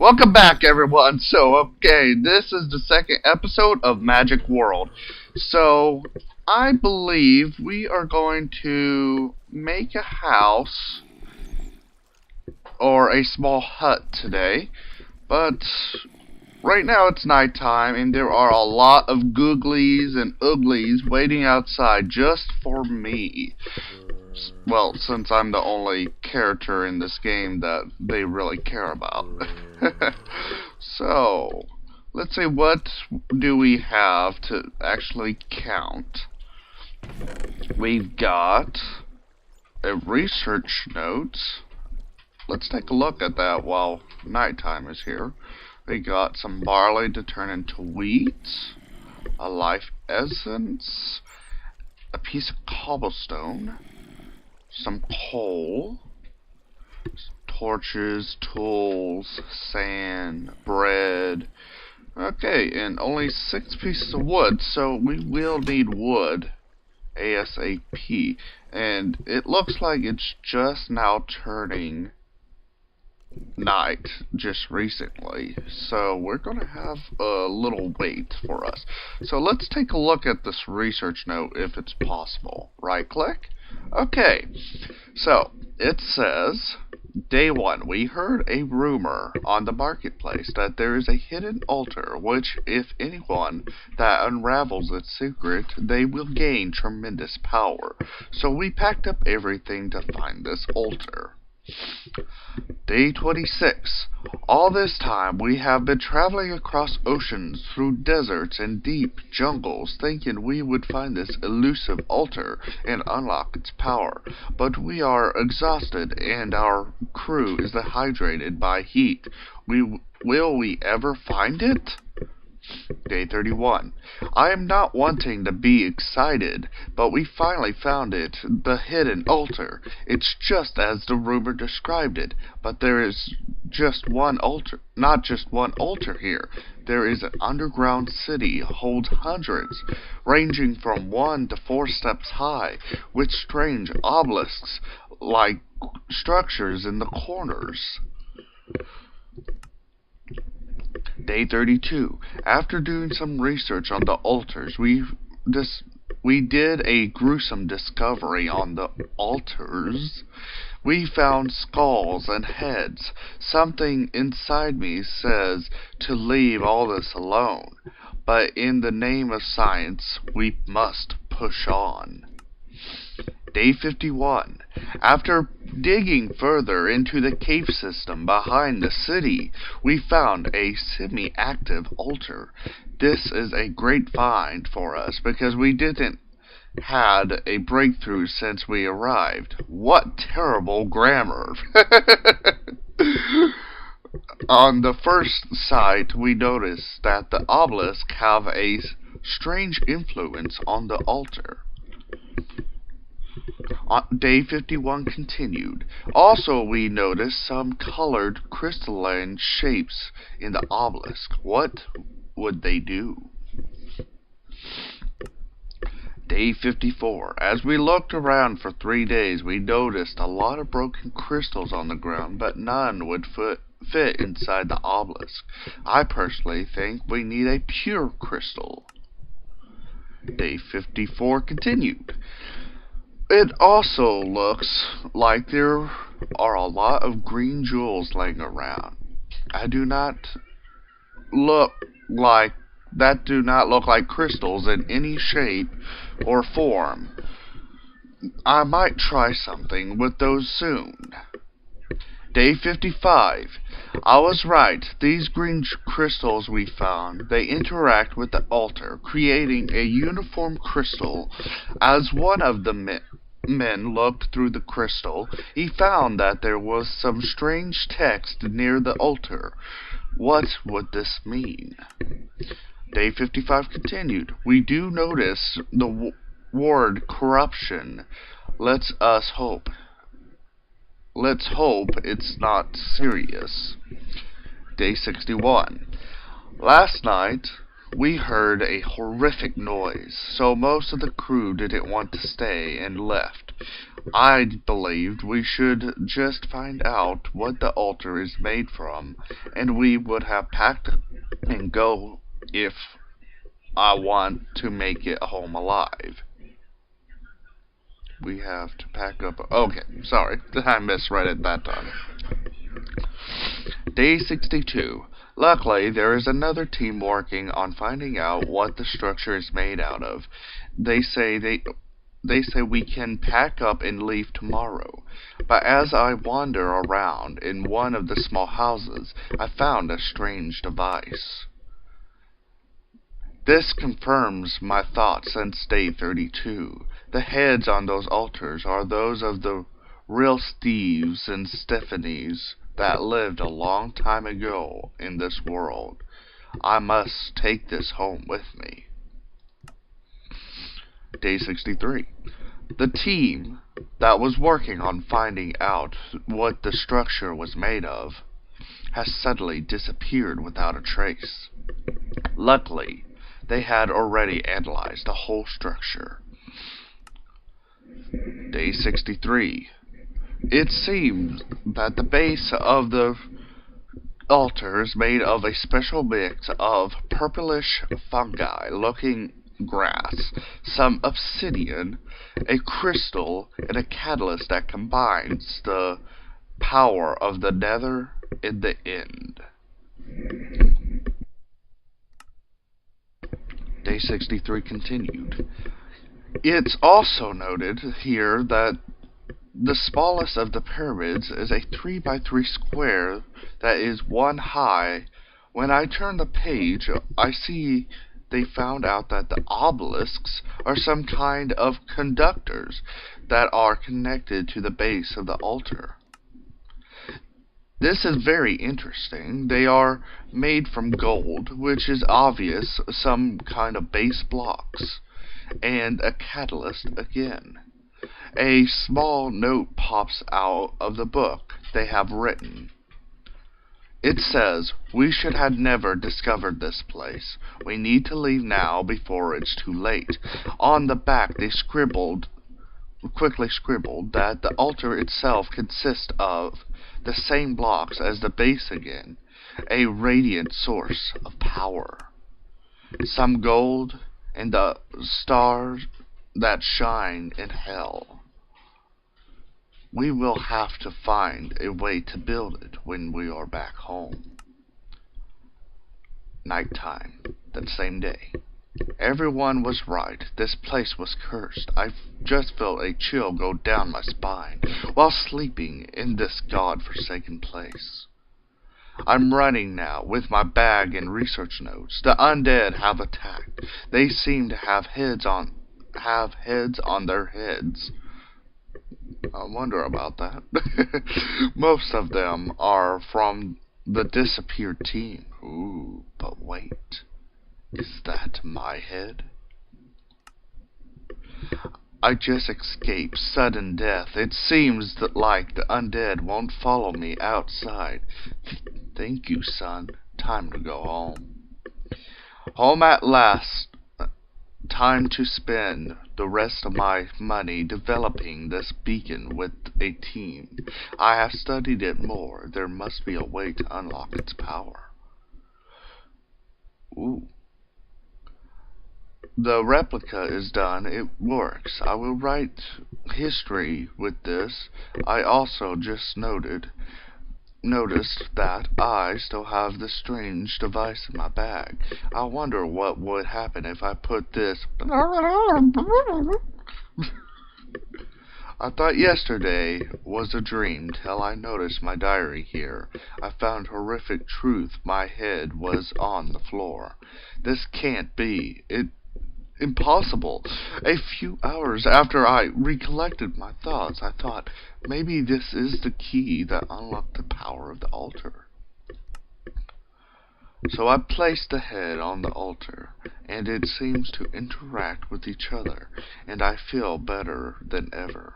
Welcome back, everyone. This is the second episode of Magic World. So, I believe we are going to make a house or a small hut today. But right now it's nighttime and there are a lot of googlies and uglies waiting outside just for me. Well, since I'm the only character in this game that they really care about. So, let's see, what do we have to actually count? We've got a research note. Let's take a look at that while nighttime is here. We got some barley to turn into wheat, a life essence, a piece of cobblestone, some coal, torches, tools, sand, bread. Okay, and only 6 pieces of wood, so we will need wood ASAP. And it looks like it's just now turning night just recently, so we're gonna have a little wait for us. So let's take a look at this research note if it's possible. Right click. Okay, so it says, Day 1, we heard a rumor on the marketplace that there is a hidden altar, which, if anyone that unravels its secret, they will gain tremendous power. So we packed up everything to find this altar. Day 26. All this time we have been traveling across oceans, through deserts and deep jungles, thinking we would find this elusive altar and unlock its power. But we are exhausted and our crew is dehydrated by heat. Will we ever find it? Day 31. I am not wanting to be excited, but we finally found it, the hidden altar. It's just as the rumor described it, but there is not just one altar here. There is an underground city, holds hundreds, ranging from 1 to 4 steps high, with strange obelisks like structures in the corners. Day 32. After doing some research on the altars, we did a gruesome discovery on the altars. We found skulls and heads. Something inside me says to leave all this alone, but in the name of science, we must push on. Day 51. After digging further into the cave system behind the city, we found a semi-active altar. This is a great find for us because we didn't had a breakthrough since we arrived. What terrible grammar! On the first sight, we noticed that the obelisks have a strange influence on the altar. Day 51 continued. Also, we noticed some colored crystalline shapes in the obelisk. What would they do? Day 54. As we looked around for 3 days, we noticed a lot of broken crystals on the ground, but none would fit inside the obelisk. I personally think we need a pure crystal. Day 54 continued. It also looks like there are a lot of green jewels laying around. That do not look like crystals in any shape or form. I might try something with those soon. Day 55. I was right. These green crystals we found, they interact with the altar, creating a uniform crystal. As one of the men looked through the crystal, he found that there was some strange text near the altar. What would this mean? Day 55 continued. We do notice the word corruption. Let's hope it's not serious. Day 61. Last night, We heard a horrific noise, so most of the crew didn't want to stay and left. I believed we should just find out what the altar is made from, and we would have packed and go if I want to make it home alive. We have to pack up. Okay, sorry, I misread it that time. Day 62. Luckily, there is another team working on finding out what the structure is made out of. They say we can pack up and leave tomorrow. But as I wander around in one of the small houses, I found a strange device. This confirms my thoughts since day 32. The heads on those altars are those of the real Steves and Stephanies that lived a long time ago in this world. I must take this home with me. Day 63. The team that was working on finding out what the structure was made of has suddenly disappeared without a trace. Luckily, they had already analyzed the whole structure. Day 63. It seems that the base of the altar is made of a special mix of purplish fungi-looking grass, some obsidian, a crystal, and a catalyst that combines the power of the nether in the end. Day 63 continued. It's also noted here that the smallest of the pyramids is a 3x3 square that is 1 high. When I turn the page, I see they found out that the obelisks are some kind of conductors that are connected to the base of the altar. This is very interesting. They are made from gold, which is obvious, some kind of base blocks, and a catalyst again. A small note pops out of the book they have written. It says, "We should have never discovered this place. We need to leave now before it's too late." On the back they quickly scribbled that the altar itself consists of the same blocks as the base again, a radiant source of power. Some gold and the stars that shine in hell. We will have to find a way to build it when we are back home. Nighttime, that same day. Everyone was right. This place was cursed. I just felt a chill go down my spine while sleeping in this god-forsaken place. I'm running now with my bag and research notes. The undead have attacked. They seem to have heads on their heads. I wonder about that. Most of them are from the disappeared team. Ooh, but wait. Is that my head? I just escaped sudden death. It seems that like the undead won't follow me outside. Thank you, son. Time to go home. Home at last. Time to spend the rest of my money developing this beacon with a team. I have studied it more. There must be a way to unlock its power. Ooh. The replica is done. It works. I will write history with this. I also just noticed that I still have this strange device in my bag. I wonder what would happen if I put this... I thought yesterday was a dream till I noticed my diary here. I found horrific truth. My head was on the floor. This can't be. Impossible. A few hours after I recollected my thoughts, I thought, maybe this is the key that unlocked the power of the altar. So I placed the head on the altar, and it seems to interact with each other, and I feel better than ever.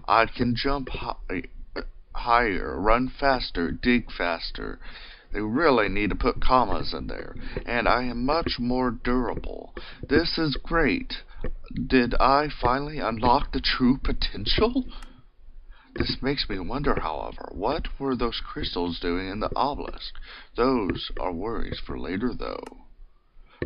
I can jump higher, run faster, dig faster. They really need to put commas in there. And I am much more durable. This is great. Did I finally unlock the true potential? This makes me wonder, however, what were those crystals doing in the obelisk? Those are worries for later, though.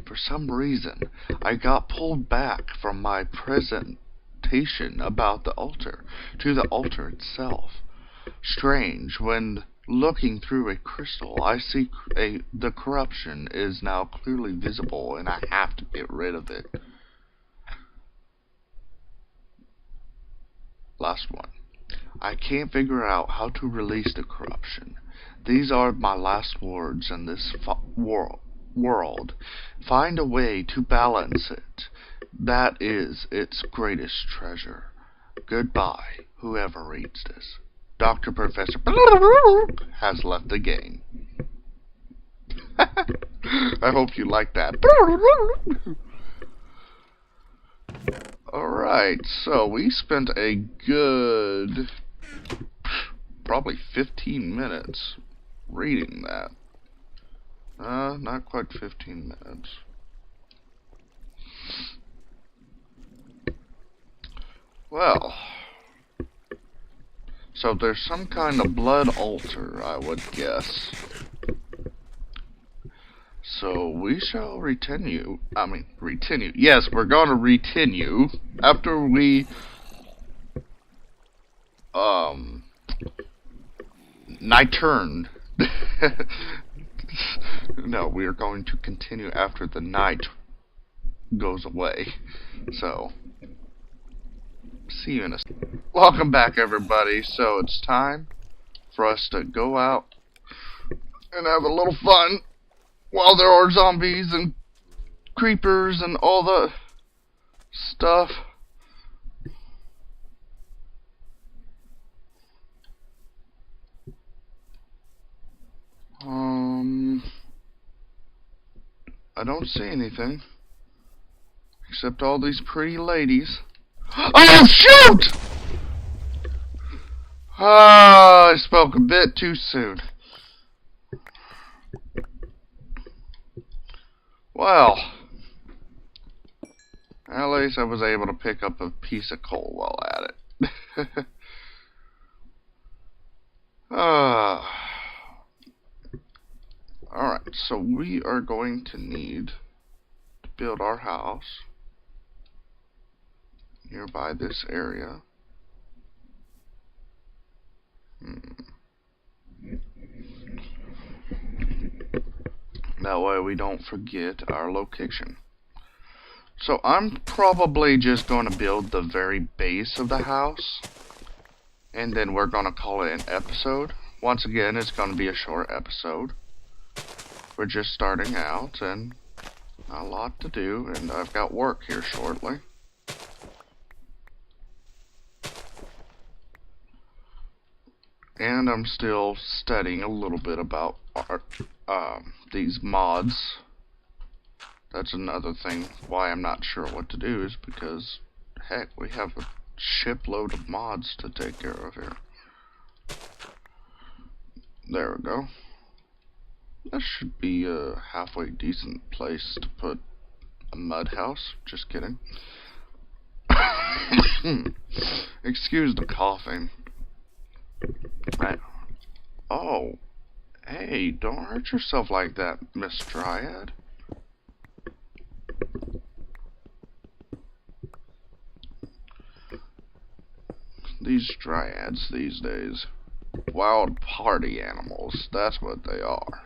For some reason, I got pulled back from my presentation about the altar to the altar itself. Strange, when looking through a crystal, I see the corruption is now clearly visible, and I have to get rid of it. Last one. I can't figure out how to release the corruption. These are my last words in this world. Find a way to balance it. That is its greatest treasure. Goodbye, whoever reads this. Dr. Professor has left the game. I hope you like that. Alright, so we spent a good probably 15 minutes reading that. Not quite 15 minutes. Well, so there's some kind of blood altar, I would guess. So we shall retinue. Yes, we're gonna retinue after we night turned. No, we are going to continue after the night goes away. So see you in a second. Welcome back, everybody. So it's time for us to go out and have a little fun while there are zombies and creepers and all the stuff. I don't see anything except all these pretty ladies. Oh, shoot! Ah, I spoke a bit too soon. Well, at least I was able to pick up a piece of coal while at it. Alright, so we are going to need to build our house nearby this area. That way we don't forget our location. So I'm probably just going to build the very base of the house, and then we're going to call it an episode. Once again, it's going to be a short episode. We're just starting out, and not a lot to do, and I've got work here shortly. And I'm still studying a little bit about these mods. That's another thing why I'm not sure what to do, is because, heck, we have a shipload of mods to take care of here. There we go. That should be a halfway decent place to put a mud house. Just kidding. Excuse the coughing. Oh, hey, don't hurt yourself like that, Miss Dryad. These dryads these days. Wild party animals, that's what they are.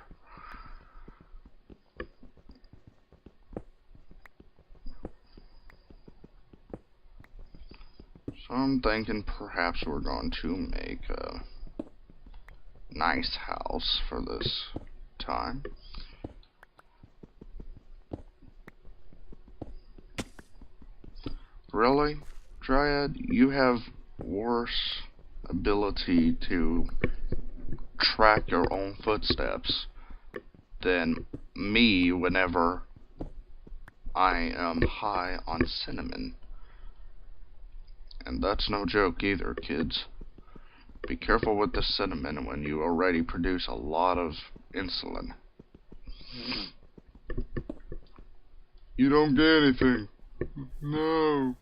So I'm thinking perhaps we're going to make a nice house for this time. Really, Dryad? You have worse ability to track your own footsteps than me whenever I am high on cinnamon. And that's no joke either, kids. Be careful with the cinnamon when you already produce a lot of insulin. You don't get anything. No.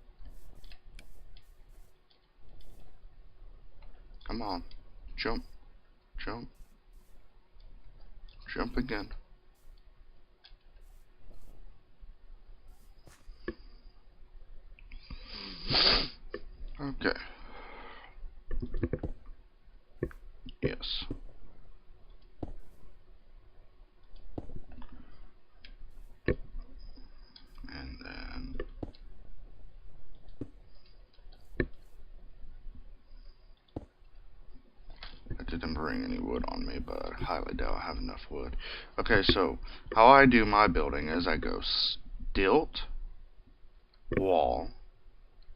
Come on. Jump. Jump. Jump again. Okay. Yes. And then I didn't bring any wood on me, but I highly doubt I have enough wood. Okay, so how I do my building is I go stilt, wall,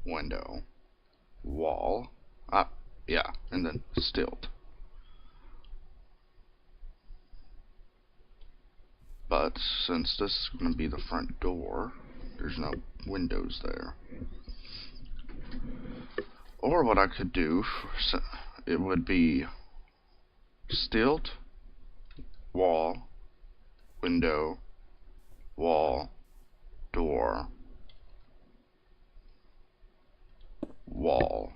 window, wall, yeah, and then stilt. But since this is going to be the front door, there's no windows there. Or what I could do, it would be stilt, wall, window, wall, door, wall.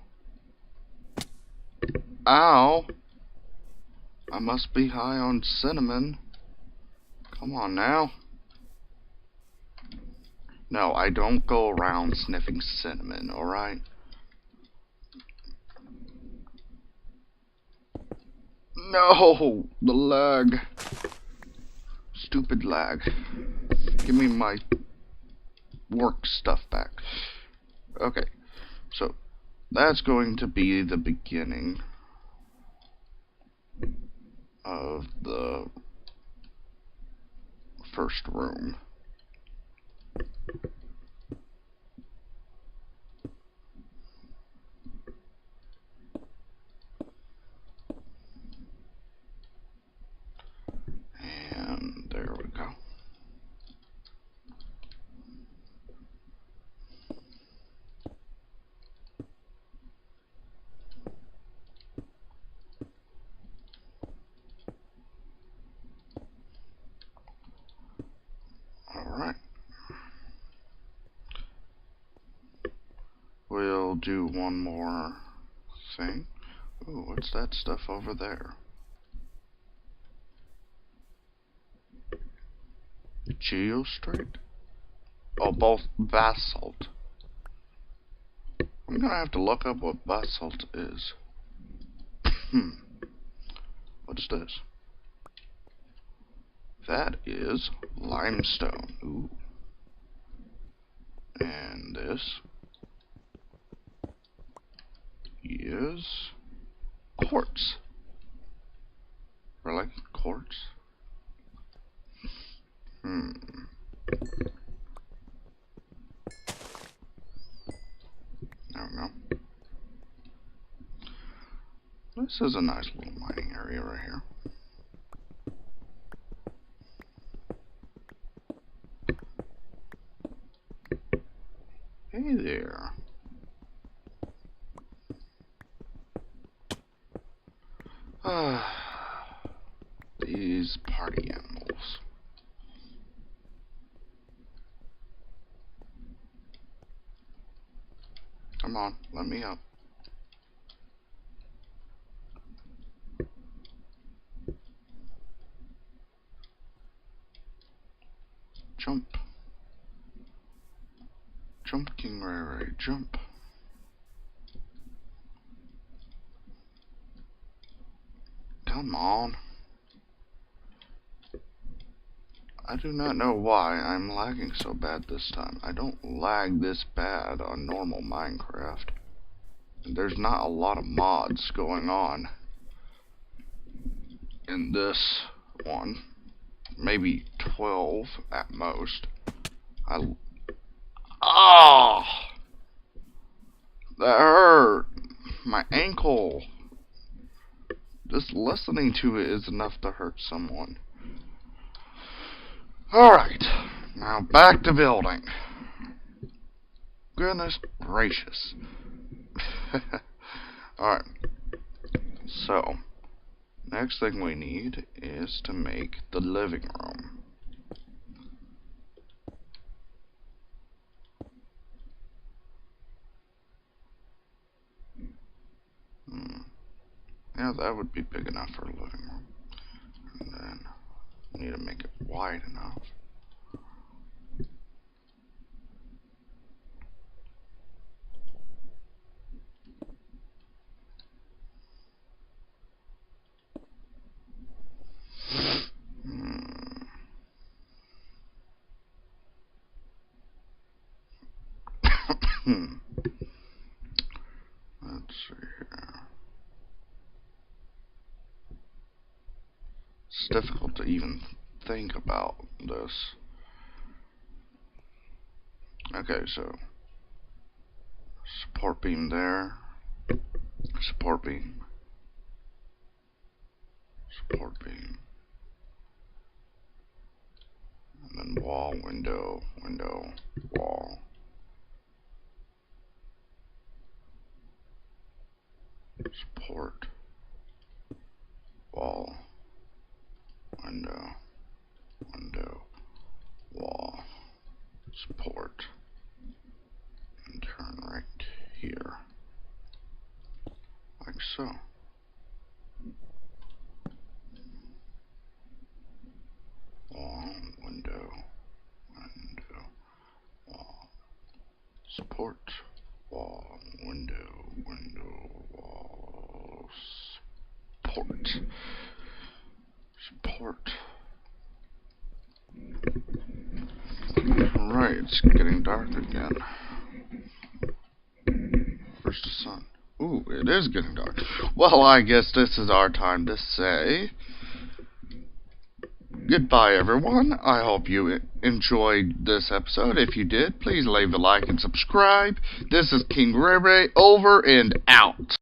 Ow! I must be high on cinnamon. Come on now. No, I don't go around sniffing cinnamon, alright? No! The lag. Stupid lag. Give me my work stuff back. Okay, so that's going to be the beginning of the first room. And there we go. Alright. We'll do one more thing. Ooh, what's that stuff over there? Geostrate? Oh, both basalt. I'm gonna have to look up what basalt is. What's this? That is limestone. Ooh. And this is quartz. Really? Quartz? I don't know. This is a nice little mining area right here. Hey there. These party animals. Come on, let me up. Jump. Jump, KingRayRay, jump. Come on. I do not know why I'm lagging so bad this time. I don't lag this bad on normal Minecraft. There's not a lot of mods going on in this one. Maybe 12 at most. Oh! That hurt! My ankle! Just listening to it is enough to hurt someone. Alright, now back to building. Goodness gracious. Alright, so Next thing we need is to make the living room. Yeah, that would be big enough for a living room. And then we need to make it wide enough. Let's see here. It's difficult to even think about this. Okay, so support beam there, support beam, support beam, and then wall, window, window, wall. Support, wall, window, window, wall, support, and turn right here, like so. Wall, window, window, wall, support, wall, window, window, wall, support, support. Alright, it's getting dark again. Where's the sun? Ooh, it is getting dark. Well, I guess this is our time to say goodbye, everyone. I hope you enjoyed this episode. If you did, please leave a like and subscribe. This is KingRayRay, over and out.